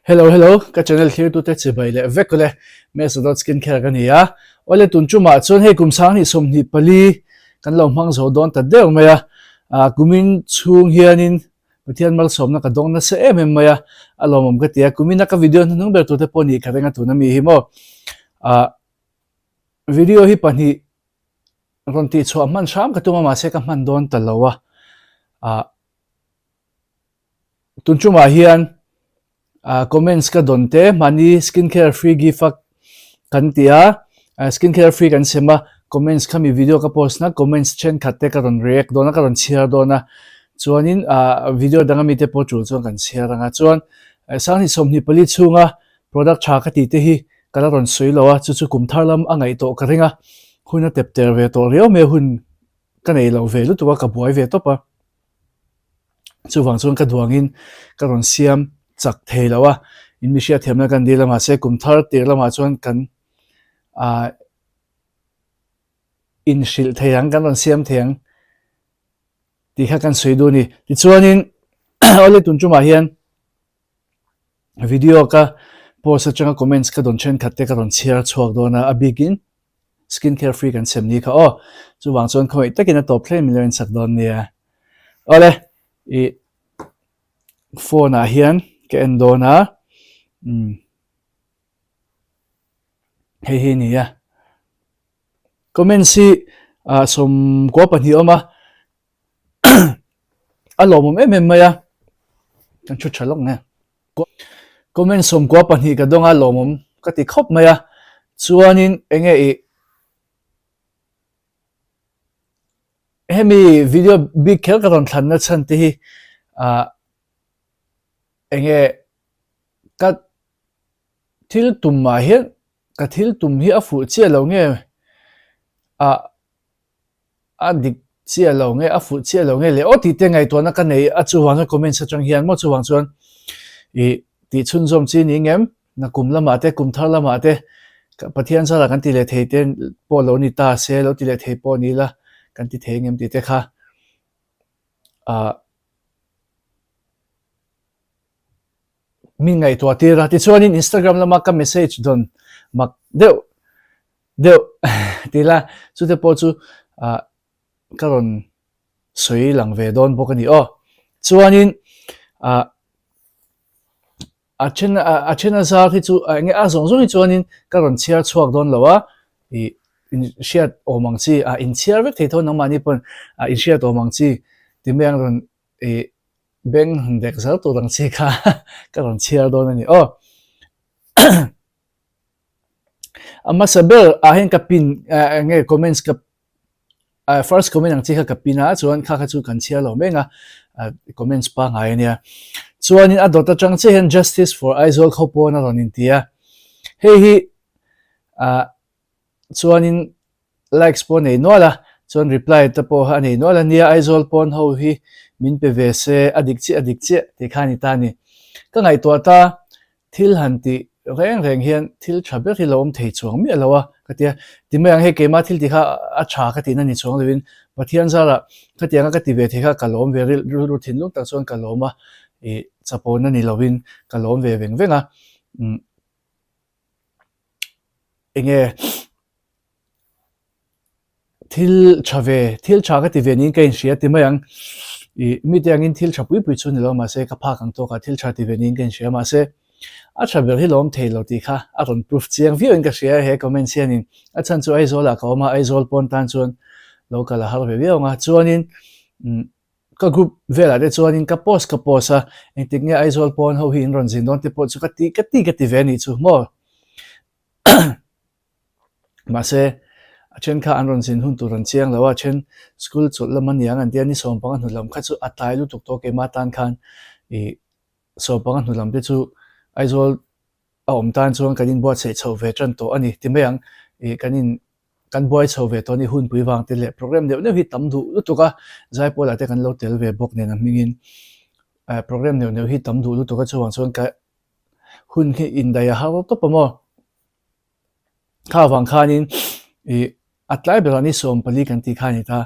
Hello, ka channel here to te bai le vekole me so dot skin care kan ya ole tun chuma chon he kum sang ni som ni pali kan lo mang zo don ta de ma ya kumin chung hianin pathian mal som na ka dong na se em ma ya alom ga tia kumin na ka video nung ber to te poni ka renga tu na mi hi mo video hi pani ron ti chwa man sham ka tu ma se ka man don ta lawa tun chuma hian comments ka donte mani skincare free gift kan tia skincare free kan sema comments kami video ka post na comments chen khatte ka ron react dona ka ron share dona chuanin video danga mi te po chu chuan kan share anga chuan sang ni somni pali chunga product tha ka ti te hi kala ron soi lawa chu chu kum tharlam angai to ka ringa huna tep ter ve to reo me hun ka nei lo ve lu to ka buai ve to pa chu wang chuan ka duangin ka ron siam chak thei lawa in mi sia themna kan dila ma se kum thar tir lama chuan kan in shil theiang kan ron siam theiang ti kha kan soi du ni ti chuanin ole tun chuma hian video ka post atanga comments ka don chen khatte ka ron share chuak dona a begin skincare free kan sem ni kha chu wang chuan khoi takina top play million sak don nia ole I phone a hian ke endona hei ni ya comment si som ko pani oma alom em ya kan chu chalok ne comment som ko pani ka donga lomom ka ti khop maya chuanin enge hemi video big khel ka ron thlan na chan ti hi enge ka thil tum ma hian ka thil tum hi a fu che lo nge a dik che lo nge a fu che lo nge le o ti te ngai to na ka nei a chu wang comment sa chang hian mo chu wang chuan ti chun zom chi ni ngem na kum lama te kum thar lama te pathian sa la kan ti le thei ten po lo ni ta se lo ti le thei po ni la kan ti thei ngem ti te kha mi ngai to tira ti chuanin Instagram lama ka message don mak deu tila chu te po chu karon soi lang ve don bokani chuanin achena za thi chu nge a zong zong chuanin karon chia chuak don lawa in shiat omang chi in chia ve thei thon nang mani pon in shiat omang chi timeng ron beng dek zal to dang chi kha karon chia don ani ama sabel ahen kapin nge comments ka first comment ang chi kha kapina chuan kha chu kan chia lo menga comments pa ngai nia chuanin adota chang che hen justice for Aizawl khopo na ron intia hi chuanin likes po nei nola chuan reply ta po ha nei nola nia Aizawl pon ho hi min pe ve se adik che te khani ta ni ka ngai to ta thil hanti reng hian thil thaber hi lom thei chuang mi alawa ka tia timang he ke ma thil ti kha a tha ka ti na ni chuang lewin pathian zara ka tianga ka ti ve the kha kalom ve ru thin lu ta chuan kaloma chapon na ni lovin kalom ve venga enge thil chha ka ti ve ni ka in sia timayang mi te angin thil chapui pui chu ni lo ma se ka pha kang to ka thil chha ti ve ni kan sia ma se a chaber hi lom thei lo ti kha a ron proof chiang view in ka share he comment sianin a chan chu Aizawl la ka ma Aizawl pon tan chuan local har ve ve nga chuanin ka group vela de chuanin ka post a engtik nge Aizawl pon ho hi in ron zin don te po chu ka ti ve ni chu mo ma se a chen kha an ron zin hun tu ron chiang lawa chen school chu laman yang an tiani som pang an lam kha chu atai lu tuk to ke ma tan khan so pang an lam te chu Aizawl om tan chuan kanin bo chei chho ve tran to ani timeyang kanin kan boy chho ve to ni hun pui wang te le program ne hi tam du lu tuka zai pola te kan lo tel ve bok ne na mingin program ne hi tam du lu tuka chuan chuan ka hun hi in da ya ha to pamo kha wang khanin atlai belani som pali kan ti khani ta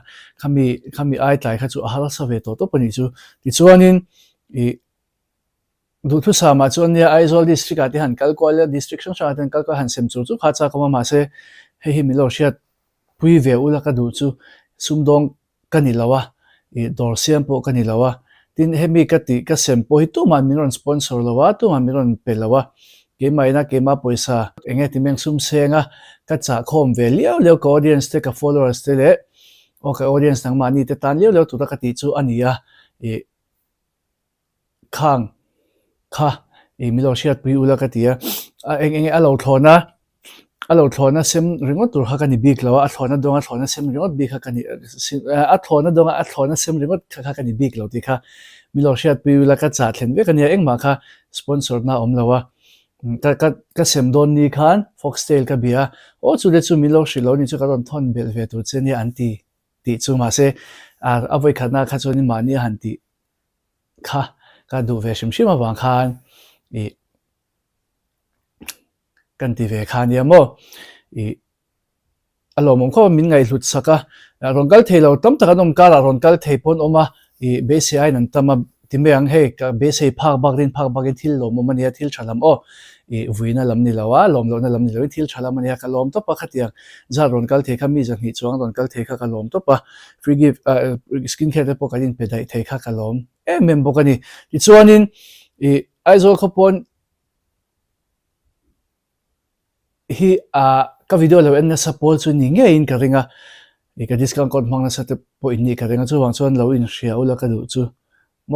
khami ai tlai kha chu ahal sa ve to pani chu ti chuanin ดูทุสามาจวนเนี่ยไอโซลดิสตริกอาที่หันกัลกอลดิสตริกช่างชาติกัลก็หันเซมจูจูข้าจาก็มาเสเฮมิโลเชียพุยเวอุลก็ดูจูซุมดงกันนี่ละวะดอร์เซียมโปกันนี่ละวะทินเฮมิกติก็เซมโปฮิตุมันมีรอนสปอนเซอร์ละวะตุมันมีรอนเปละวะเกมไม่นะเกมมาปอยซาเองที่เมงซุมเซงะก็จากคอมเวลียวเลี้ยวก็ออเดียนส์เตกับ followers เตเลโอเคออเดียนส์ทั้งมานี่เตตันเลี้ยวเลี้ยวตุตะกติจูอันนี้อะข้างค่ะมิโลเชียตปุยอุลกติยะเองอาเราทอนะเซมริงอตัวฮักกันนี่บิ๊กแล้วอาทอนะดงอาทอนะเซมริงอบิ๊กฮักกันนี่อาทอนะดงอาทอนะเซมริงอฮักกันนี่บิ๊กแล้วที่ค่ะมิโลเชียตปุยอุลกจัดเห็นเวกันเนี่ยเองมาค่ะสปอนเซอร์น่าอมแล้ววะก็เซมโดนนี่คันฟ็อกสเทลกับเบียโอ้จุดเด็ดจูมิโลชิโลนี่จูการันทอนเบลเวตุเจนี่อันตีติจูมาเซเอาไว้ขัดหน้าขัดจนี่มานี่อันตีค่ะก็ดูเวชิมชิมาบางคันกันที่เวคานี่โมอารมณ์ก็มินไงหลุดสักรอนกัลเทเราตั้มตะกันนมการรอนกัลเทปนออกมาเบสไอนั่นตั้มที่เมียงเฮกเบสไอพักบักดินทิลลมมันเนี่ยทิลฉลามโอ้วินาลำนี่แล้ววะลมเราเนี่ยลำนี่แล้วทิลฉลามมันเนี่ยก็ลมตัวปะขัดยังจารอนกัลเทก็มีจังหิจวงรอนกัลเทก็ลมตัวปะฟรีกิฟสกินแคร์เตปกันดินเป็นได้เทก็ลมเมมบอกกันนี่ที่ส่วนนี้ไอโซขบวนฮีก็วิดีโอเราเอ็นสปอร์ตส่วนนี้เงี้ยอินกันเองก็ดิสคันกดมังนะสัตว์พออินนี่กันเองจู่วางส่วนเราอินเชียอุลกระดูจู่โม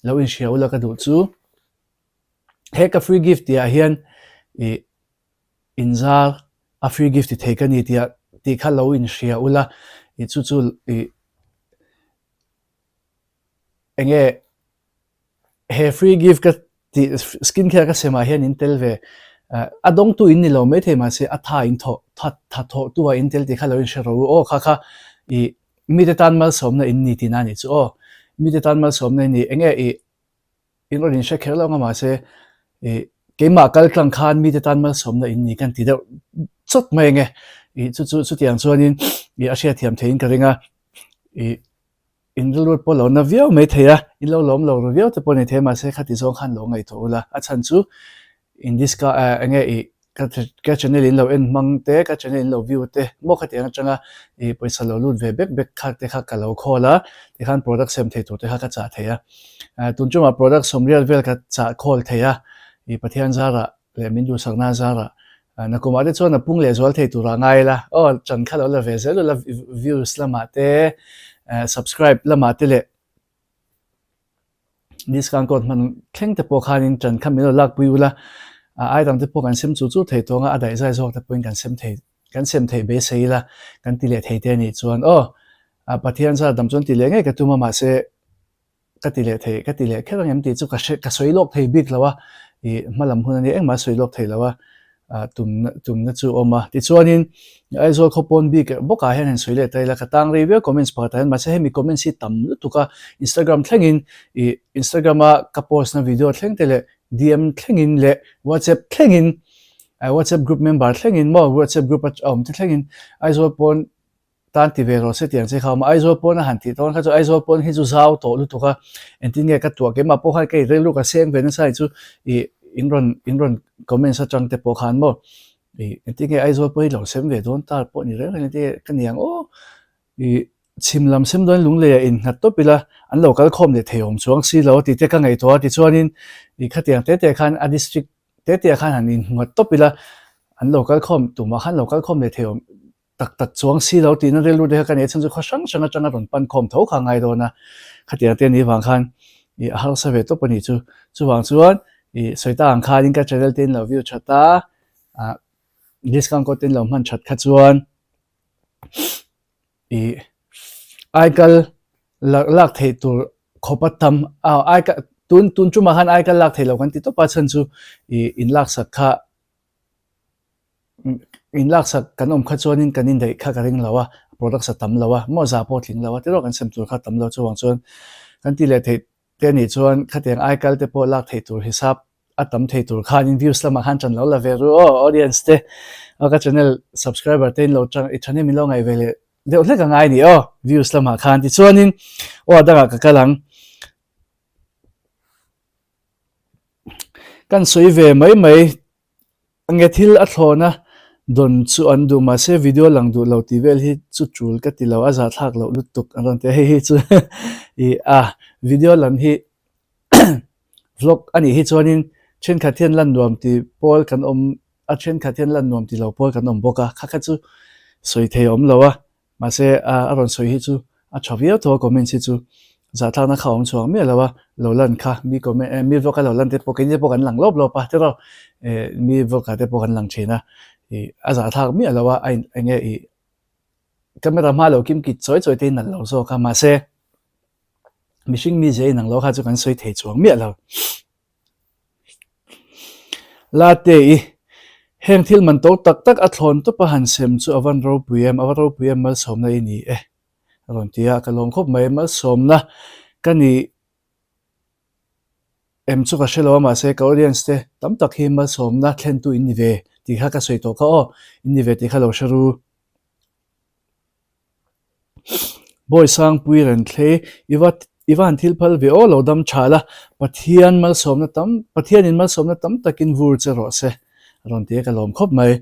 เราอินเชียอุลกระดูจู่เฮก็ฟรีกิฟต์ที่เฮียนอินซาร์ฟรีกิฟต์ที่เทกันนี่ที่ข้าเราอินเชียอุลาจู่เองเฮฟรีกิฟต์ก็ที่สกินแคร์ก็เสมาเฮียนอินเทลเวดงตัวอินนี่เราไม่เทมาเสียท่าอินทอท่าทอตัวอินเทลที่เขาเราอินเชอร์โอ้ค่ะมีแต่ตันมาสมในอินนี่ที่นั่นนี่โอ้มีแต่ตันมาสมในนี่เองอินเราอินเชอร์เราก็มาเสียเกมมากัลคลังคานมีแต่ตันมาสมในอินนี่กันที่เดียวสุดไม่เงี้ยสุดอย่างส่วนนี้อาเซียนที่ทำเทียนกันเองอินรูดพอเราหน้าวิวไม่เทียอินเราล้มเราวิวแต่พอในเทมาเสียขัดที่สองขันลงไงตัวละอาจารย์จู่in this ka enge ka channel in lo en mangte ka channel in lo view te mo khati ang changa paisa lo lut ve bek khak te kha ka lo khola te khan product sem the to te kha ka cha theya tunchuma product som real vel ka cha khol theya pathian zara le min du sakna zara na kuma de chona pung le zol the tu ra ngai la o chan kha lo la ve zel la views la ma te subscribe la ma te le this kan ko man kheng te po khanin chan kha mi lo lak pui la ai tam te po kan sem chu chu thei to nga adai zai zok te point kan sem thei be sei la kan ti le thei te ni chuan pathian sa dam chon ti le nge ka tu ma se ka ti le kherang em ti chu ka soi lok thei bik lawa malam hun ani eng ma soi lok thei lawa tum na chu oma ti chuanin ai zo khopon bik boka hen soi le tai la ka tang review comments pa tan ma se hemi comments si tam tu ka Instagram thlengin Instagram ka post na video thleng te le DM thlengin le WhatsApp thlengin WhatsApp group member thlengin mo WhatsApp group te thlengin ai zo pon tan ti ve ro se tiang che kha ma ai zo pon han ti ton kha zo ai zo pon hi zu zau to lu tu ka entin nge ka tu ke ma po kha ke re lu ka seng ve na sai chu inron comment sa chang te po khan mo entin nge ai zo po hi lo sem ve don tar po ni re ne te kan yang o chimlam sem don lung le in hat to pila an local khom le theom chuang si lo ti te ka ngai to ti chuanin khatiang te khan a district te khan han in ngot to pila an local khom tu ma khan local khom le theom tak chuang si lo ti na relu de ka ne chen chu khosang changa ron pan khom tho kha ngai do na khatiang te ni wang khan har sa ve to pani chu wang chuan soita ang kha din ka channel tin lo view chata discount ko tin lo man chat kha chuan ai kal lak thei tur khopatam ai ka tun chu ma han ai kal lak thei lo kan ti to pa chan chu in lak sak kan om kha chuanin kanin dei kha ka ring lawa product sa tam lawa mo za po thling lawa ti ro kan sem tur kha tam lo chuang chuan kan ti le thei te ni chuan khatiang ai kal te po lak thei tur hisap atam thei tur khan in views lama han chan lo la ve ru audience te ka channel subscriber te lo chang channel mi lo ngai vele de ole ka ngai ni views lama khan ti chuanin da ka kalang kan soi ve mai ange thil a thlona don chu an du ma se video lang du lo ti vel hi chu chul ka ti lo a za thak lo lut tuk an te hi chu i video lan hi vlog ani hi chuanin chen khathian lan nuam ti pol kan om a chen khathian lan nuam ti lo pol kan om boka kha chu soi thei om lo a ma se a ron soi hi chu a thavia to comment si chu za thak na khawm chuang me lo wa lo lan kha mi comment mi vlog ka lo lan te pokin je pokan lang lop lo pa te ro mi vlog ka te pokan lang china a za thak mi lo wa ai nge camera ma lo kim ki choi choi te nan lo so kha ma se mishing mi je nang lo kha chu kan soi thei chuang mi lo la te heng thil man to tak a thlon to pa han sem chu avan ro pm mal som na ni ron tia ka lom khop mai mal som na kani em chu ka shelo ma se ka audience te tam tak hi mal som na thlen tu in ni ve ti kha ka soi to ka o in ni ve ti kha lo sharu boy sang pui ren the iwan thil phal ve o lo dam chala pathian in mal som na tam takin vur che ro se ron te ka lom khop mai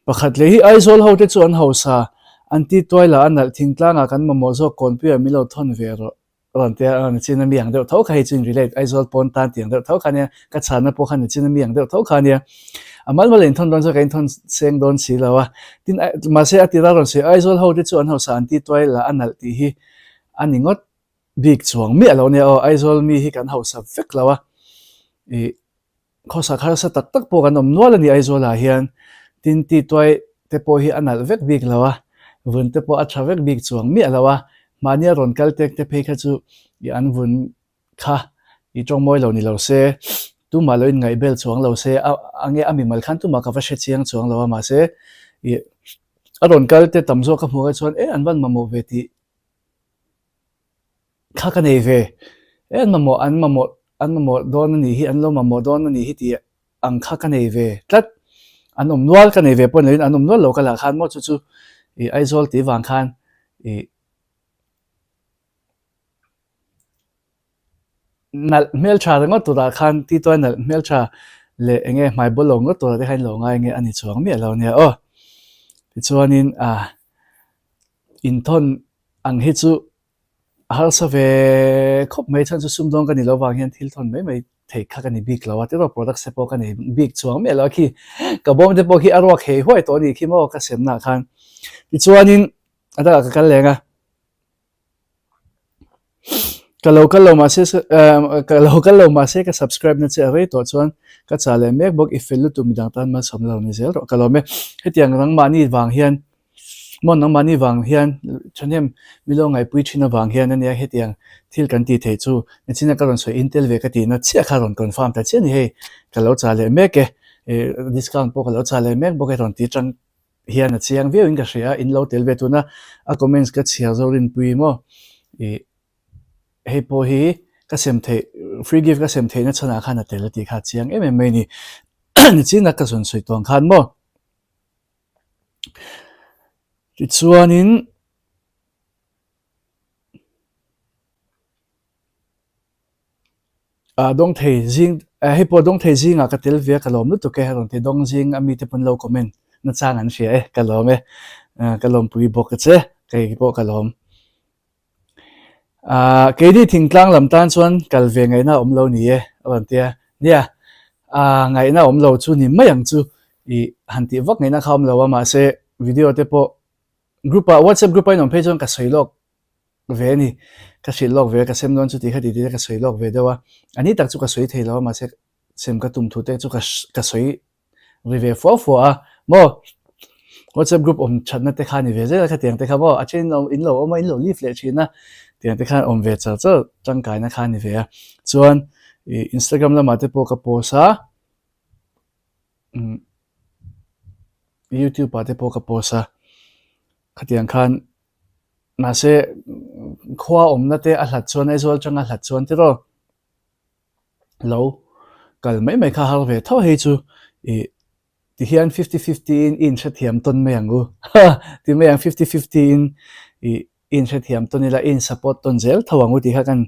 pakhat le hi aizol ho te chuan ho sa anti toila anal thingtlanga kan mamo zo konpi milo thon ve ro ron te an china mi ang de tho khai chin relate aizol pon tan tiang de tho khania ka chana po khan china mi ang de tho khania amal malen thon don so kain thon seng don si lawa tin ma se atira ron se aizol ho te chuan ho sa anti toila anal ti hi aningot big chuang mi alo ne o aizol mi hi kan ho sa vek lawa khosa khar sa tak tak po kan om nual ani aizol a hian tin ti toy te po hi anal vek big lawa vun te po a thavek big chuang mi alawa mania ron kal tek te phei kha chu i an vun kha i tong moi lo ni lo se tu ma lo in ngai bel chuang lo se ange ami mal khan tu ma ka va she chiang chuang lawa ma se i a ron kal te tamzo ka mu ga chuan an van ma mo ve ti kha ka nei ve an ma mo don ni hi an lo ma mo don ni hi ti ang kha ka nei ve tlat an nual ka nei ve pon lein an nual lo ka la khan mo chu chu i aizol ti wang khan i nal mel cha ngo tu da khan ti to nal mel cha le enge mai bolong ngo to de khan lo nga enge ani chuang mi lo ne o ti chuanin in thon ang hi chu har sa ve khop mai chan chu sum dong ka ni lo wang hian thil thon mai thei kha ka ni big lawa te ro product se po ka ni big chuang me lo ki ka bom te po ki arwa khei hoi to ni ki mo ka sem na khan ti chuanin ada ka kal lenga kalau ma se ka subscribe na che re to chuan ka chale mek bok i felu tu midang tan ma som lo ni zel ro kalau me hetiang rang mani wang hian mon nang mani wang hian chanem milo ngai pui thina wang hian ania hetiang thil kan ti thei chu na china ka ron so intel ve ka ti na chia kha ron confirm ta chen he kalau chale mek discount po kalau chale mek bok ron ti chang hian a chiang view in ka share in lo tel ve tu na a comments ka chia zo rin pui mo hei po hi ka sem thei free gift ka sem thei na chana khan a tel ti kha chiang em mai ni ni china ka son soi tong khan mo ti chuanin dong thei jing hei po dong thei jing a ka tel ve ka lom lu tu ke ron te dong jing ami te pon lo comment na chang an share ka lom ka lom pui bok che kai po ka lom cái đi thỉnh klang làm tan chuan kal ve ngai na om lo ni ron tia nia ngai na om lo chu ni mai ang chu i han ti vak ngai na kham lo ma se video te po group whatsapp group in on page on ka soilok ve ni ka silok ve ka sem don chu ti khati ti ka soilok ve dewa ani tak chu ka soi thei lo ma se sem ka tum thu te chu ka soi rive fo mo whatsapp group om chatna te khani ve je ka tiang te kha mo a chen in lo ma in lo leaflet china tiang te khan om ve cha chang kai na khani ve chuan instagram la ma te po ka posa youtube pa te po ka posa khatiang khan na se khwa om na te a hlat chuan aizol changa hlat chuan te ro lo kal mai kha har ve tho hei chu ti hian 50-50 in sha thiam ton mai angu ti mai ang 50-50 in sha thiam ton ila in support ton zel thawangu ti kha kan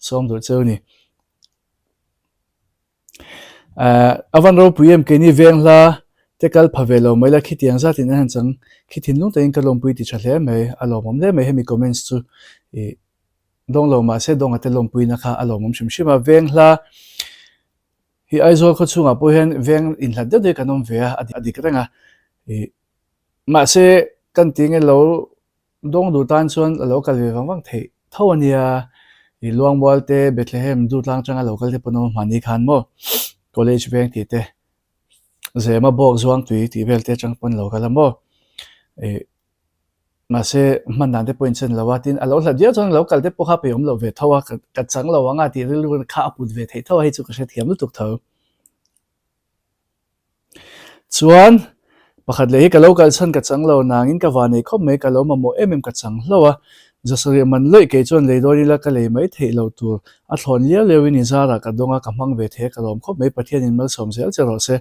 som dur cheu ni avan ro puem ke ni veng la tekal phavelo mai la khitiang za tin han chang khithin lung te in kalom pui ti chhle mai alomom le mai hemi comments chu e dong lo ma se dong ate lom pui na kha alomom shim shima veng la hi aizol kho chunga po hen veng in hlat de kanom ve adi krenga e ma se kan ting lo dong du tan chuan lo kal ve wang thei thawnia i luang bol te Bethlehem du tlang changa local te pono mani khan mo college veng ti te zema bok zuang tui ti vel te chang pon local mo e ma se man dan te point chen lawatin alo hla dia chang local te po kha pe om lo ve thawa ka chang lo anga ti ri lu kha aput ve thei thawa hi chu ka se thiam lu tuk tho chuan pakhat le hi ka local chan ka chang lo nangin ka wa nei khop mai ka lo ma mo ka chang hlowa jasari man loi ke chon le dori la ka le mai thei lo tur a thlon lia lewin in zara ka donga ka mang ve the ka lom khop mai pathian in mal som zel chero se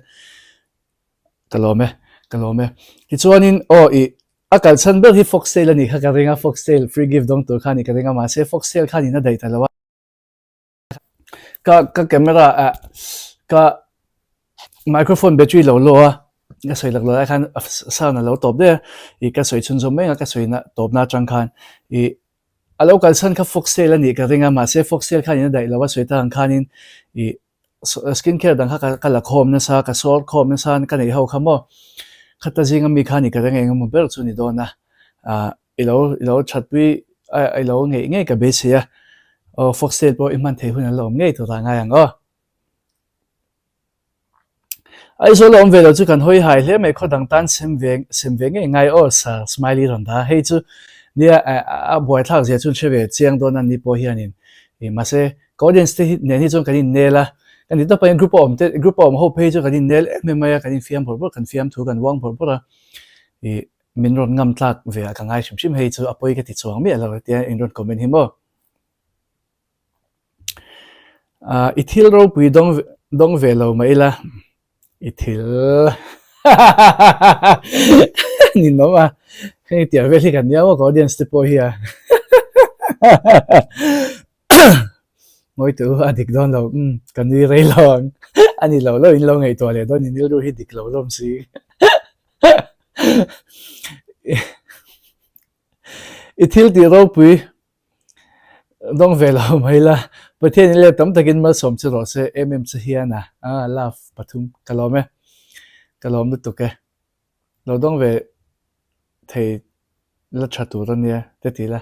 kalome ki chuanin o I akal chan ber hi foxtail ani kha ka ringa foxtail free gift dong tur khani ka ringa ma se foxtail khani na dai talawa ka camera ka microphone battery lo lo a ka soi lak lo khan sound lo top de I ka soi chun zom mai ka soi na top na chang khan I alo kal san ka foxtail ani ka ringa ma se foxtail khani na dai lawa soi ta khanin I skin care dang ka la khom na sa ka sol khom na sa ka nei ho khamo khata jinga mi khani ka ringa ngam ber chu ni dona ilo chatwi ilo nge ka be se ya foxtail po iman thei hun lo nge to ta nga yang o ai zo lom velo chu kan hoi hai hle mai khodang tan sem veng ngai o sa smiley ron da hei chu nia a boy thak je chun cheve chiang don an ni po hianin I ma se audience te ne ni chon kan nela kan ni to pa group om ho page kan nel me maya kan fiam bor kan fiam thu kan wang bor I min ron ngam tlak ve ka ngai shim shim hei chu apoi ka ti chuang mi ala tia in ron comment hi mo ithil ro pui dong velo mai la ithil ni no ma hei tia ve kan ya mo audience te po hi a ngoi tu adik don lo kan ni rei long ani lo in lo ngai to le don ni ru hi dik lo lom si ithil ti ro pui dong velo mai la pathian le tam takin ma som chu ro se cha hiana love pathum kalom lu tuke lo dong ve thei la chatu ron ya te ti la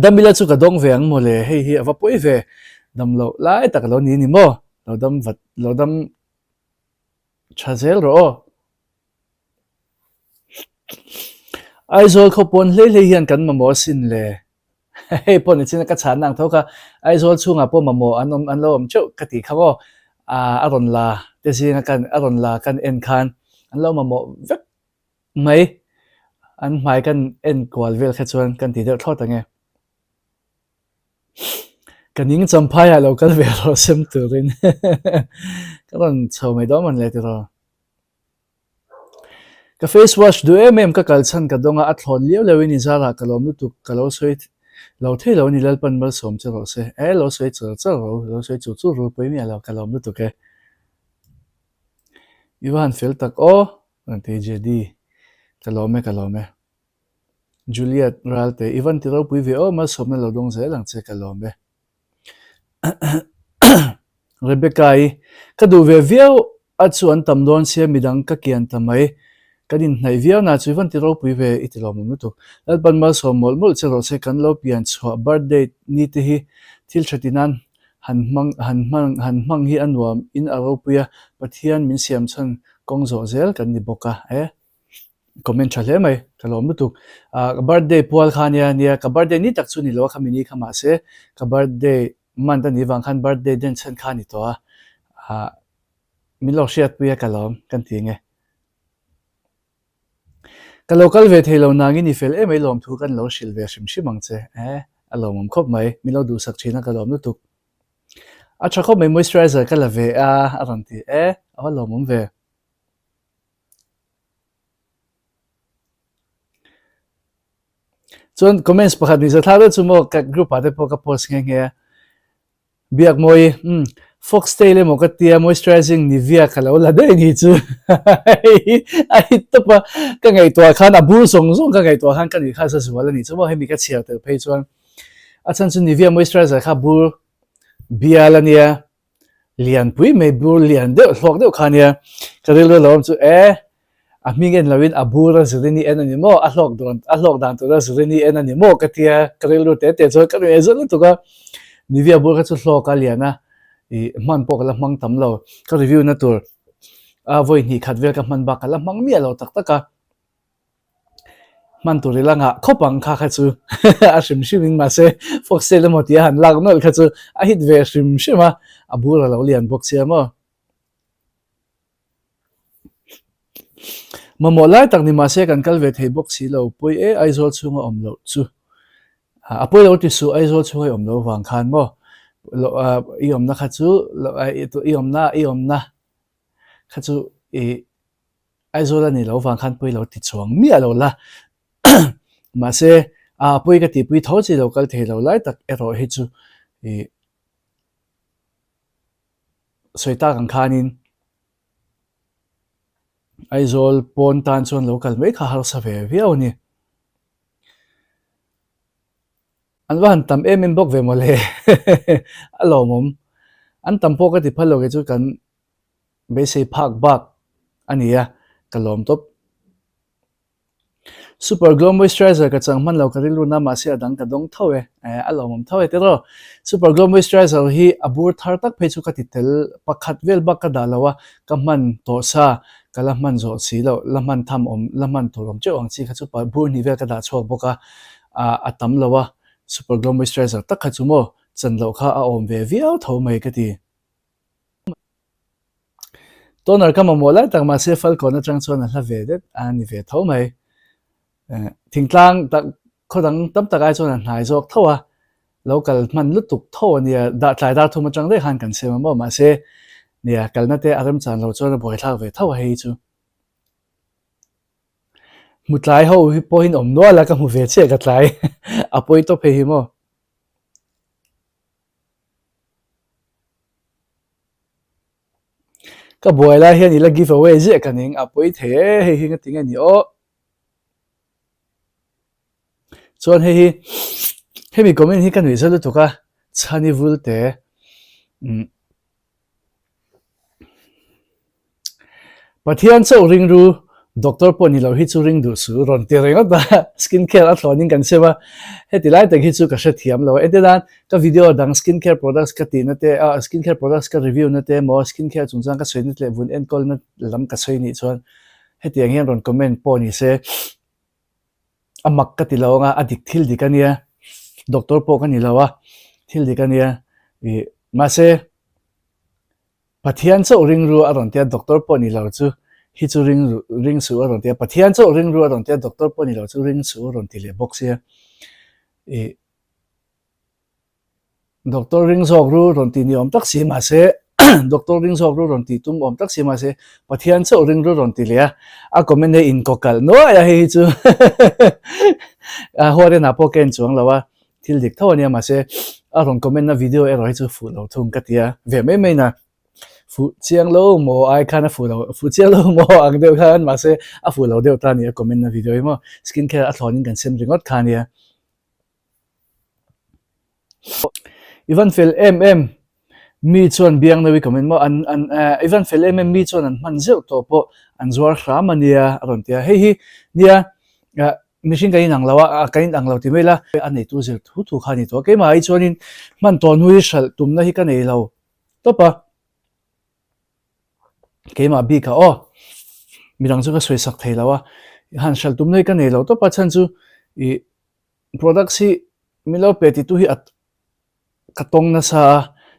damila chu ka dong ve ang mo le hei hi awa poi ve dam lo lai tak lo ni mo lo dam chazel ro ai zol kho pon hle hian kan ma mo sin le hei pon ni china ka chan nang thoka ai zol chunga po ma mo an lo om chu ka ti khawo aron la te singa kan aron la kan en khan an lo ma mo vek mai an mai kan en kwal vel kha chuan kan ti der thot ange kaning champaya local ve ro sem turin karon chho mai do man le ti ro ka face wash du ka kalchan ka donga athlon liao lewin in zara kalom lu tu kalo soi lo thei lo ni lal pan mal som che ro se lo soi chu lo soi chu ru poi mi alo kalom lu tu ke iwan fel tak o an te je di kalome Juliet ralte iwan ti ro pui ve o ma som na lo dong ze lang che kalome Rebecca ka du ve viau a chuan tam don sia midang ka kian tamai kadin nai viau na chu van ti ro pui ve itilom mu tu al ban ma so mol che ro se kan lo pian chho birthday ni te hi thil thatinan han mang hi anwam in a ro puya pathian min siam chan kong zo zel kan ni boka comment chale mai kalom tu birthday pual khania nia ka birthday ni tak chu ni lo khamini khama se ka birthday man ta ni wang khan birthday den chen khani to min lo shiat puya kalom kan tinge ka local ve thelo nangi ni fel emai lom thu kan lo shil ve shim shimang che alom khop mai mi lo du sak china kalom tu a cha khop mai moisturizer kala ve aranti awalom ve chuan comments pakhat ni sa thla chu mo ka group ate po ka post nge biak moi foxtail mo ka tia moisturizing Nivea kalo la dai ni chu ai to pa ka ngai to khan abu song song ka ngai to khan ka ni kha sa suwala ni chu mo hemi ka chiar te phe chuan a chan chu Nivea moisturizer kha bur biala nia lian pui me bur lian de hlok de khania ka rel lo chu a mingen lawin abura zrini en ani mo a hlok dan to zrini en ani mo ka tia ka rel te te chu ka re zon to ka Nivea bur ka chu hlok ka liana i man po kala mang tam lo ka review na tur a voi ni khat vel ka man ba kala mang mi lo tak taka man tur la nga khopang kha kha chu a shim shim ma se foxel mo tia han lag nol kha chu a hit ve shim shima a bura lo lian bok sia mo mamolai tak ni ma se kan kal ve thei bok si lo pui aizol chunga om lo chu a pui lo ti su aizol chunga om lo wang khan mo i om na kha chu i om na kha chu aizol ani lo wang khan pui lo ti chuang mi alo la ma se a pui ka ti pui tho chi lo kal thei lo lai tak ero hi chu soita kan khanin aizol pon tan chuan local mai kha har sa ve viau ni an van tam em bok ve mole alo mom an tam po ka ti phalo ge chu kan be se phak bak ania kalom top super glow moisturizer ka chang man lo ka rilu na ma se adang ka dong thawe alo mom thawe te ro super glow moisturizer hi abur thar tak phe chu ka ti tel pakhat vel bak ka dalawa ka man to sa kala man zo si lo laman tham om laman torom che ong chi kha chu pa bur ni vel ka da chok boka a tam lawa super glow moisturizer tak kha chu mo chan lo kha a om ve viau tho mai ka ti toner ka mola tak ma se fal ko na chang chuan a hla ve det ani ve tho mai thingtlang tak khodang tam takai chuan a hnai jok thowa local man lutuk tho ania da tlai dar thuma chang de han kan se mo ma se nia kalna te aram chan lo chuan boi thak ve tho hei chu mutlai ho hi point om no la ka mu ve che ka tlai a poi to phe hi mo ka boi la hian ila giveaway je kaning a poi the hei hi nga tinga ni o chuan hei hemi comment hi kan result to ka chani vul te pathian chau ring ru doctor poni lo hi chu ring du su ron te renga da skin care a thloning kan sewa heti lai tak hi chu ka thiam lo etedan ka video dang skin care products ka ti na te skin care products ka review na te mo skin care chungchang ka soini tle bun en kol na lam ka soini chuan heti ang hian ron comment poni se amak ka ti lo nga adik thil di kania doctor po kan ilawa thil di kania ma se pathian chau ring ru aron te doctor po ni lo chu hi chu ring su aron te pathian chau ring ru aron te doctor po ni lo chu ring su aron ti le box ya doctor ring zok ru ron ti ni om tak si ma se doctor ring zok ru ron ti tum om tak si ma se pathian chau ring ru ron ti le a comment in kokal no ya hi chu a hore na po ken chuang lawa thil dik thawnia ma se a ron comment na video e roi chu fu lo thum ka tia ve me na fu chiang lo mo ai khana fu chiang lo mo ang deu khan ma se a fu lo deu ta ni comment na video mo skin care a thlonin kan sem ringot khania even fel mi chuan biang na wi comment mo an even fel mi chuan an man zeu to po an zuar hram ania ron tia hei hi nia machine kain ang lawa kain ang law ti mela an nei tu zel thu khani to ke mai chuanin man ton hui shal tumna hi ka nei lo to pa ke ma bi ka mirang chu ka soi sak thei lawa han shal tumna hi ka nei lo to pa chan chu I product si milo peti tu hi at katong na sa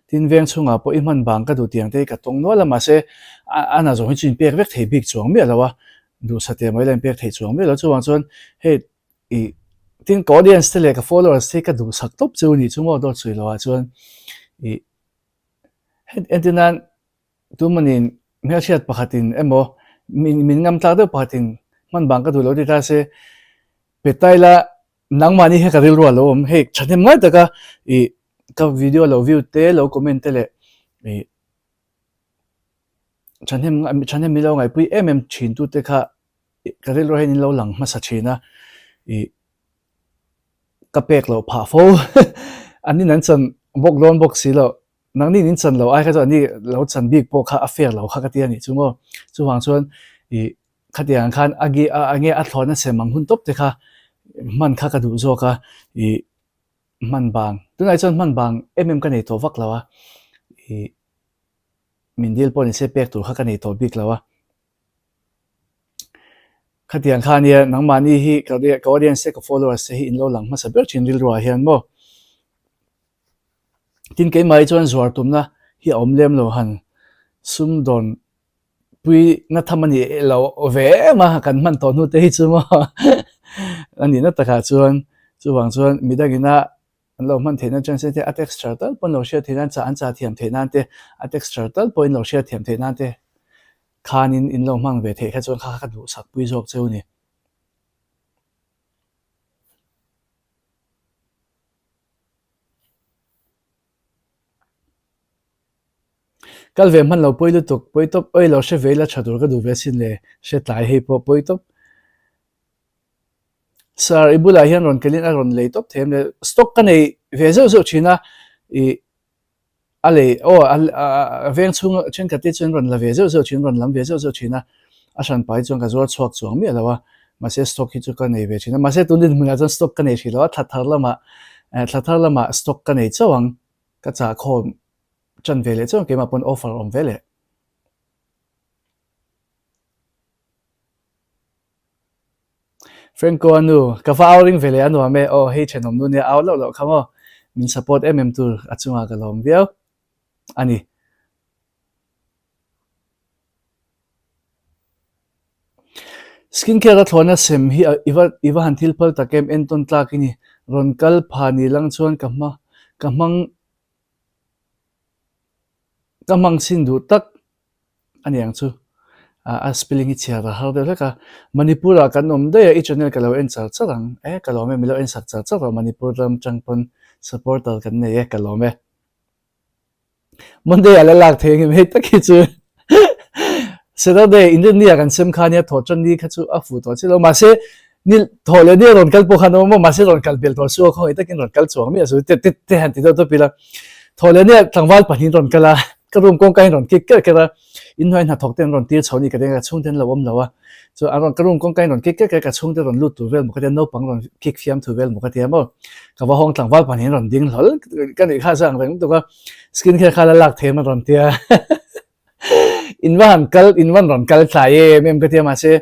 tin veng chunga po iman bang ka du tiang te katong no lama se ana zo hi chin pek vek thei big chuang mi lawa du sate mai len pek thei chuang mi lo chuang chuan he tin audience te le ka followers te ka du sak top chu ni chumo do chui lawa chuan entinan tu manin mel chiat pakhatin emo min ngam tla de pakhatin man bang ka du lo ti ta se petaila nang mani he karil ro lo he chanem ngai taka I ka video lo view te lo comment te le I chanem mi lo ngai pui chin tu te kha karil ro he ni lo lang ma sa china I ka pek lo pha fo ani nan chan bok lon bok si lo nang ni nin chan lo ai kha cho ni lo chan big po kha affair lo kha ka ti ani chumo chu wang chuan I khatiang khan agi ange a thlona semang hun top te kha man kha ka du zo ka I man bang tunai chon man bang ka nei to vak lawa I min dil pon se pek tur kha ka nei to big lawa khatiang khan ya nang mani hi ka audience se ka followers se hi in lo lang ma sa ber chin ril ro hian mo tin ke mai chon zuar tumna hi omlem lo han sum don pui na thamani lo ve ma kan man to nu te hi chu mo ani na ta kha chuan chu wang chuan midagina an lo man theina chan se te atex chartal pon lo share theina cha an cha thiam theina te atex chartal point lo share thiam theina te khanin in lo mang ve the kha chuan kha ka du sak pui jok cheu ni kal ve man lo poi lu tuk poi top oi lo she vela chadur ka du ve sin le she tlai hei po poi top sar ibula hian ron kelin a ron le top them le stock ka nei ve zo zo china I ale o veng chung chen ka ti chen ron la ve zo zo chin ron lam ve zo zo china a san pai chung ka zuar chuak chuang mi alawa ma se stock hi chu ka nei ve china ma se tunin mun a stock ka nei shilo thathar lama stock ka nei chawang ka cha khom chan vele chawng ke ma pon offer om vele Franco anu ka fouling vele anu ame o hei chenom nu ne aw lo khamo min support tur achunga ka lom viau ani skincare thona sem hi iwa hanthil pal takem enton tlakini ronkal phani lang chuan kamang sindu tak ani ang chu a spelling hi chia ra har de ka manipura kan om de I channel ka lo en char charang ka lo me milo en sak char char manipur ram changpon supporter kan ne ka lo me monday ala lak theng me taki chu Saturday India kan sem khania thochan ni khachu a fu to chilo ma se ni thole ni ron kal po khano mo ma se ron kal bel to su kho ita kin ron kal chuang mi asu te han ti to pila thole ni tlangwal pahin ron kala karum kong kai ron kik ka in hoin ha thok ten ron tir chhoni ka denga chung ten lawam lawa so aron karum kong kai ron kik ka chung ten ron lut tu vel mo ka no pang ron kik fiam tu vel mo ka tiamo ka wa hong tlangwal pahin ron ding hol kan I kha sang reng to ka skin care khala lak them ron tia inwan ron kal thaye mem ka tia ma se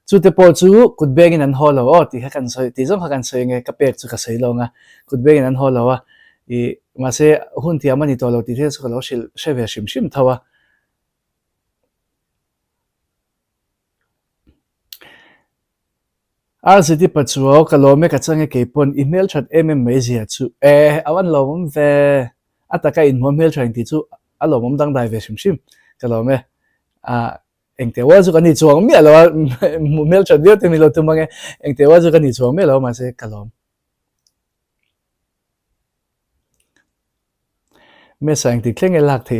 chu te po chu kut beng in an holo o ti kha kan soi ti jong kha kan soi nge ka pek chu ka sei lo nga kut beng in an holo wa I ma se hun ti amani to lo ti the chu lo shil sheve shim thawa RCT pachuo kalome ka change ke pon email chat mezia chu awan lo mom ve ataka in mail trying ti chu alo mom dang dai ve shim kalome a engte wa chu kani chuang mi alo mail chat dia te mi lo tu mange engte wa chu kani chuang mi lo ma se kalom me sang ti kleng elak the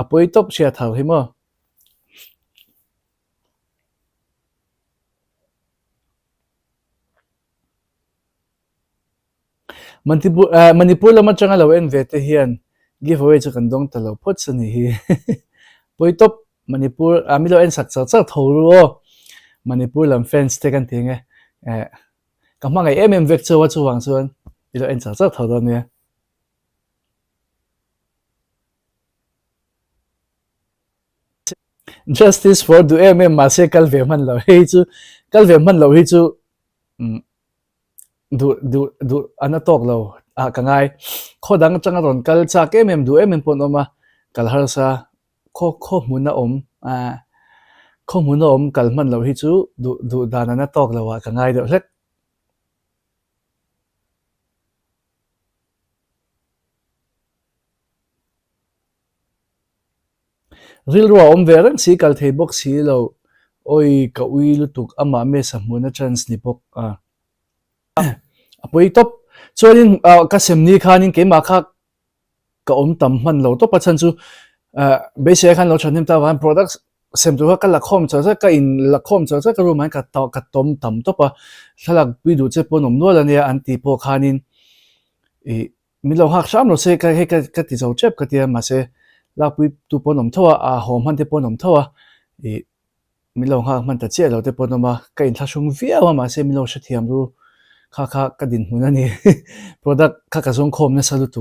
apoi top sia thau hi mo Manipur lama changa lo en ve te hian giveaway chu kan dong ta lo phot sani hi poi top Manipur amilo en sak chak chak thoru o Manipur lam fans te kan tinge kamang ai vek chu wa chu wang chuan ilo en chak chak thoru ne justice for du ma se kal ve man lo hi chu kal ve man lo hi chu du anatok lo kangai khodang changa ron kal cha ke du pon oma kal har sa kho muna kho muna kal man lo hi chu du dana na tok lo wa kangai do hlek ril ro ve rang si kal thei box si lo oi ka ui lu tuk ama me sa muna chance ni bok apoi top chuanin ka semni khanin keima kha ka tam man lo to pachan chu be se khan lo thanim ta wan products sem tu ka la khom cha ka in la khom cha ka ru man ka tom tam to pa thalak pi du che ponom no la ne anti po khanin e mi lo hak sam lo se ka he ka ti zo chep ka ti ma se la pi tu ponom thawa a hom han te ponom thawa e mi lo hak man ta che lo te ponoma ka in thasung via wa ma se mi lo sha thiam ru kha ka din hun ani product ka zong khom na salu tu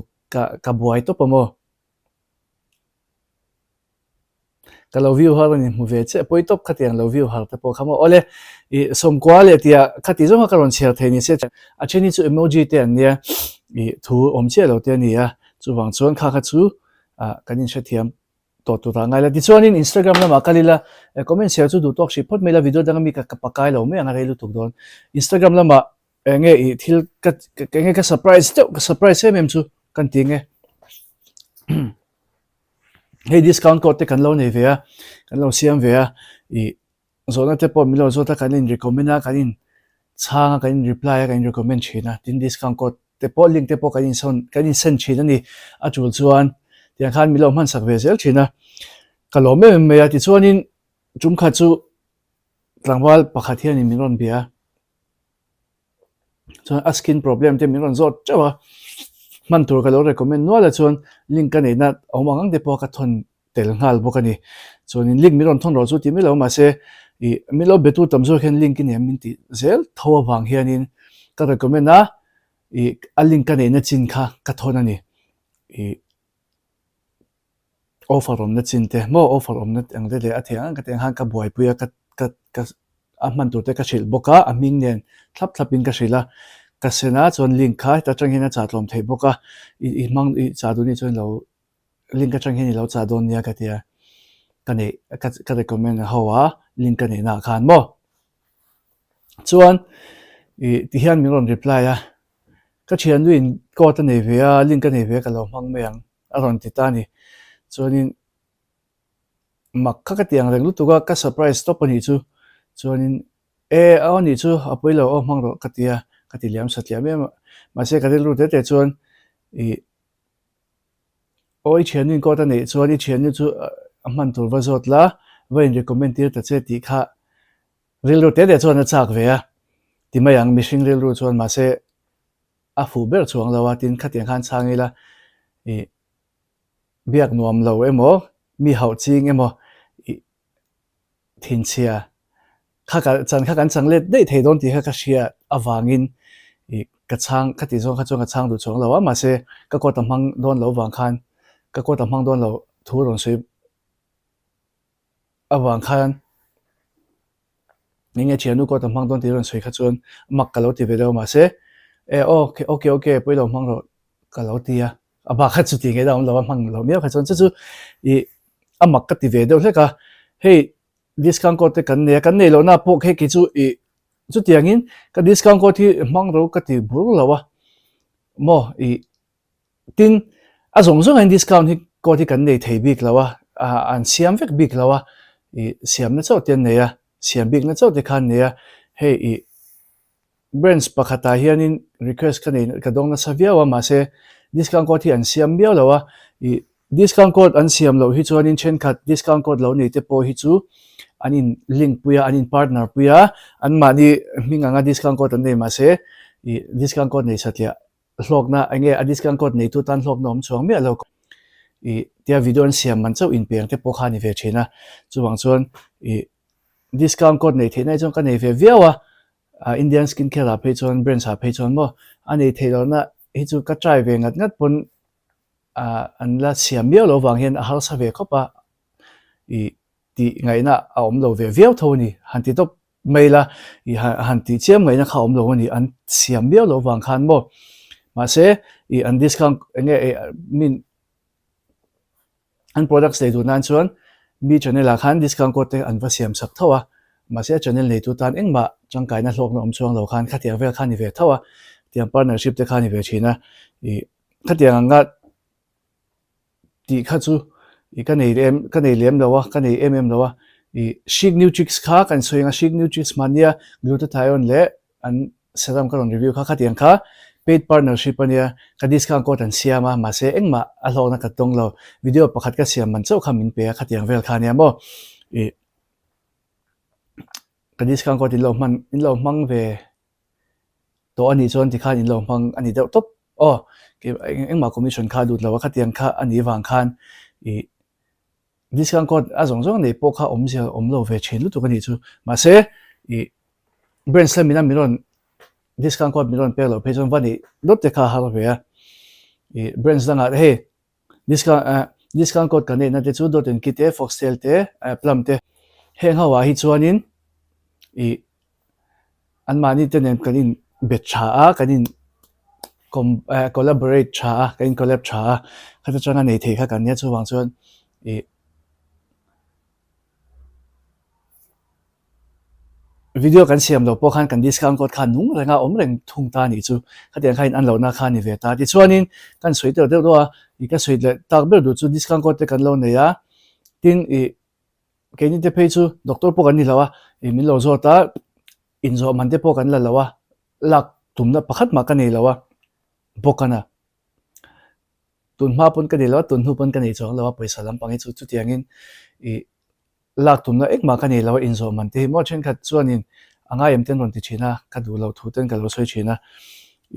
ka buai to pa mo ka lo view har ni mu ve che poi top khatiang lo view har ta po khamo ole I som quality ya khati zo ka ron share the ni se a cheni chu emoji te an nia I thu om che lo te ni ya chu wang chuan kha chu kanin sha thiam to tu ra ngai la ti chuan in Instagram la ma kalila comment share chu du tok shi phot mela video dang mi ka pakai lo me anga reilu tuk don Instagram la ma nge I thil ka nge ka surprise em chu kan ti nge hey discount code te kan lo nei ve a kan lo siam ve a I zona te po milo zota kanin recommend a kanin changa kanin reply a kanin recommend china tin discount code te po link te po kanin send china ni a chul chuan tiang khan milo man sak ve zel china kalome me ya ti chuanin chum kha chu tlangwal pakhat hian in miron bia chuan a skin problem te miron zot chawa man tur ka lo recommend no la chuan link ka nei na omangang te po ka thon tel ngal bokani chuan in link miron thon ro chu ti milo ma se I milo betu tamzo khen link in min ti zel thawa wang hianin ka recommend na I a link ka nei na chin kha ka thon ani I offer om na chin te mo offer om na ang de le a thiang ka teng han ka buai puya ka a man tu te ka shil boka a ming nen thlap in ka shila ka sena chuan link kha ta tang hina cha tlom thei boka I mang I cha du ni chuan lo link ka tang hina lo cha don nia ka tia ka nei ka recommend hawa link ka nei na khan mo chuan I ti hian mi ron reply a ka thian duin ko ta nei ve a link ka nei ve ka lo mang me ang a ron ti ta ni chuan in mak kha ka tiang reng lu tu ka surprise to pani chu chuan in a ni chu apoi lo o mang ro ka tia ka ti liam satya me ma se ka lu te chuan I oi thian nin ko ta nei chuan I thian ni chu a man tur va zot la va in recommend tir ta che ti kha ril ru te chuan a chak ve a ti mai ang mishing ril ru chuan ma se a fu ber chuang lawa tin khatiang khan changila I biak nuam lo emo mi hau ching emo I thin chia kha kan chang let dei thei don ti kha ka shia awangin I ka chang khati zong kha chong ka chang du chong lawa ma se ka ko tamhang don lo wang khan ka ko tamhang don lo thu ron sui awang khan ninge chianu ko tamhang don ti ron sui kha chuan mak ka lo ti ve lo ma se okay poi lo mang ro ka lo ti ya aba kha chu ti nge da lo mang lo me kha chon chu I amak ka ti ve do hle ka hey discount code te kan nei lo na pok he ki chu I chu tiangin ka discount code hi mang ro ka ti bur lawa mo I tin a zong an discount hi code hi kan nei thei bik lawa an siam vek bik lawa I siam na chaw ten neya siam bik na chaw te khan neya hey I brands pakhata hianin request ka nei ka dong na savia wa ma se discount code hi an siam biao lawa I discount code an siam lo hi chuan in chen khat discount code lo nei te po hi chu anin link puya anin partner puya an mani minganga discount code an nei ma se I discount code nei satya hlok na ange a discount code nei tu tan hlok nom chuang me lo I tia video an siam man chau in peng te po kha ni ve thina chuwang chuan I discount code nei thei nai chong ka nei ve viawa Indian skincare a page on brands a page on mo ani thelo na hi chu ka try ve ngat pon an la siam biao lo wang hian a hal sa ve khopa I ti ngai na a om lo ve viau tho ni han ti top maila I han ti chem ngai na kha om lo ni an siam biao lo wang khan mo ma se I an discount nge min an products they do nan chuan mi channel a khan discount code te an va siam sak thawa ma se channel nei tu tan engma changkai na hlok na om chuang lo khan khatiang vel khan ni ve thawa tiang partnership te khan ni ve thina I khatiang anga ti kha chu I ka nei lem lawa ka nei lawa I Chic New Chicks kha kan soinga Chic New Chicks mania glutathione le an seram karon review kha khatiang kha paid partnership ania ka discount code an siama ma se engma a hlona ka tonglo video pakhat ka siam man chau khamin pe khatiang vel khania mo e ka discount code in lo mang ve to ani chon ti khan in lo mang ani deuh top ke engma commission kha lut lo khatiang kha ani wang khan e discount code a zong zong nei po kha omlo ve chen lu tu kan ni chu ma se e brand slam mina miron discount code miron pe lo pe chon vani dot te kha ha ve e brands danga he discount code kan nei na te chu dot en kite foxtel te plum te heng hawa hi chuanin e an mani te nen kanin bet cha a kanin collaborate cha kain collab cha khata changa nei the kha kan nia chu wang chuan e video kan siam lo po khan kan discount code khan nung renga reng thung ta ni chu khatiang khain an lo na khan ni ve ta ti chuanin kan soi te do I ka soi le tak ber du chu discount code te kan lo ne ya tin I ke ni te pe chu doctor po kan ni lawa I min lo zo ta in zo man te po kan la lawa lak tumna pakhat ma kan nei lawa bokana tun ma pon kan nei lawa tun hu pon kan nei chong lawa paisa lam pangi chu tiangin I lak tumna ek ma kan nei lawa in zo man te mo chen khat chuanin anga em ten ron ti china ka du lo thu ten ka lo soi china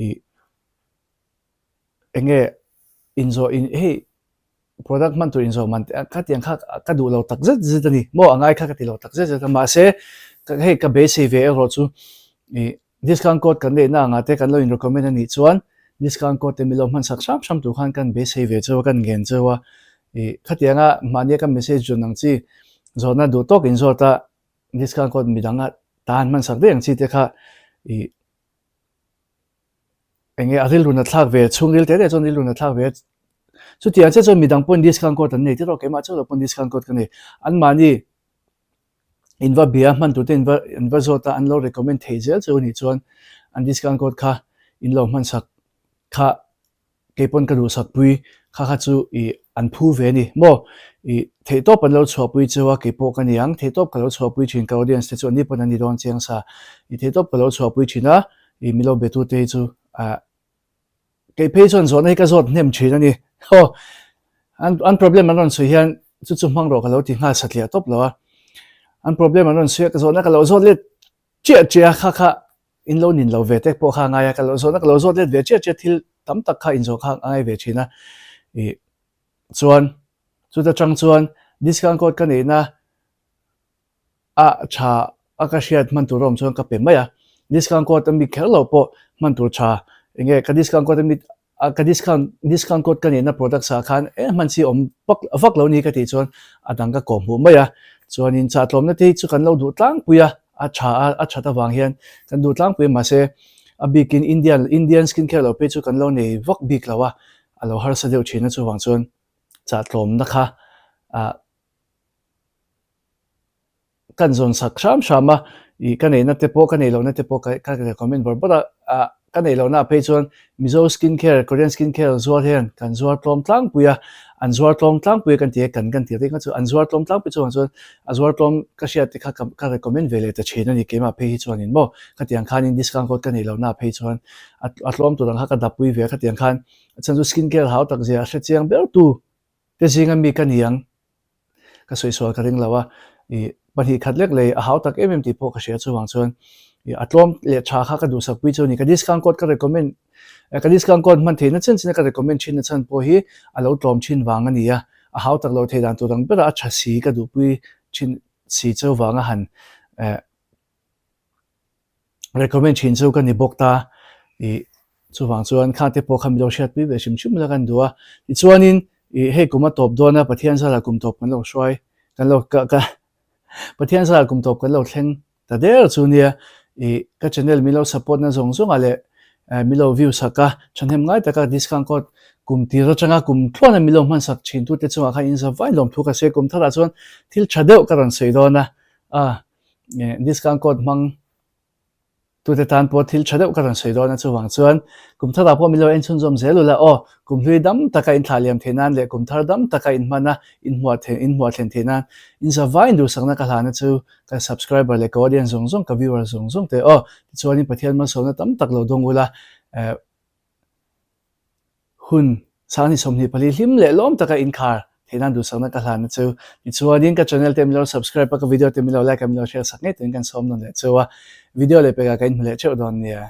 I enge in zo in hey product man to in zo man ka tiang kha ka du lo tak zet zet ani mo angai kha ka ti lo tak zet zet ma se ka hey ka be se ve ro chu I discount code kan nei na nga te kan lo in recommend ani chuan discount code te milo man sak sam tu khan kan be se ve chu kan gen chu wa I khatianga mania ka message jo nang chi zona du tok in zota discount code midanga tan man sak de ang chi te kha I enge aril runa thak ve chungil te chon ril runa thak ve chu ti an che chon midang pon discount code an nei ti ro ke ma chu pon discount code kan nei an mani inva bia man tu te inva zota an lo recommend thejel chu ni chuan an discount code kha in lo man sak kha ke pon ka du sak pui kha chu I an phu ve ni mo I the top an lo chho pui chuwa ke po kan yang the top ka lo chho pui chin ka audience te chu ni pon ani don cheng sa I the top ka lo chho pui china I milo betu te chu ke pe chon zon ai ka zot nem chin ani ho an problem an ron su hian chu chu mang ro ka lo ti nga satlia top lo an problem an ron su ka zon ka lo zot le che kha in lo nin lo ve tek po kha nga ya ka lo zot le ve che thil tam tak kha in zo kha ai ve china I chuan chu ta chang chuan discount code kan nei na a cha akashiat man tu rom chuan ka pe maya discount code mi khel lo po man tu cha enge ka discount code mi ka discount code kan nei na product sa khan man si om vak lo ni ka ti chuan adang ka kom hu maya chuan in cha tlom na te chu kan lo du tlang puya a cha ta wang hian kan du tlang pui ma se a bikin Indian skincare lo pe chu kan lo nei vak bik lawa alo har sa deu china chu wang chuan cha tlom na kha kan zon sak shama I kan nei na te po kan nei lo na te po ka recommend bor bora kan nei lo na pe chuan Mizo skincare Korean skincare zuar hian kan zuar tlom tlang puya an zuar tlom tlang puya kan ti ti ringa chu an zuar tlom tlang pu chuan a zuar tlom ka sia te ka recommend vele ta chena ni kema pe hi chuan in mo ka tiang khan in discount code kan nei lo na pe chuan a tlom tu rang ha ka da pui ve ka tiang khan chan chu skincare hau tak zia hre chiang ber tu te jinga mi kan yang ka soi so ka ring lawa I bani khatlek le a hau tak ti po ka sia chu wang chuan I atlom le cha kha ka du sak pui chu ni ka discount code ka recommend ka discount code man the na chen ka recommend chin na chan po hi a lo tlom chin wang ani ya a hau tak lo the dan tu rang bera a cha si ka du pui chin si chu wang a han recommend chin chu ka ni bok ta I chu wang chuan kha te po kham lo shat pi ve sim chum la kan duwa I chuanin I he kuma top dona pathian sala kum top kan lo shwai kan lo ka pathian sala kum top kan lo thleng ta der chu nia I ka channel milo support na zong zong ale milo view saka chanhem ngai taka discount code kum ti ro changa kum thona milo man sak chin tu te chuwa kha in sa vai lom thu ka se kum thara chuan thil chadeu ka ran sei dona discount code mang tu te tan po thil thadeu karan soido na chu wang chuan kum thara po milo en chun zom zelula o kum hlui dam taka in thaliam thenan le kum thar dam taka in mana in hua thlen thenan in za vai ndu sangna ka hlana chu ka subscriber le ka audience zong zong ka viewer zong zong te o chuan in pathian ma sona tam tak lo dongula hun sani somni pali hlim le lom taka in khar thenan du sangna ka hlana chu chuan in ka channel te milo subscribe ka video te milo like ka milo share sak nge tin kan som non le chuwa video le pega kain mle cheu don nia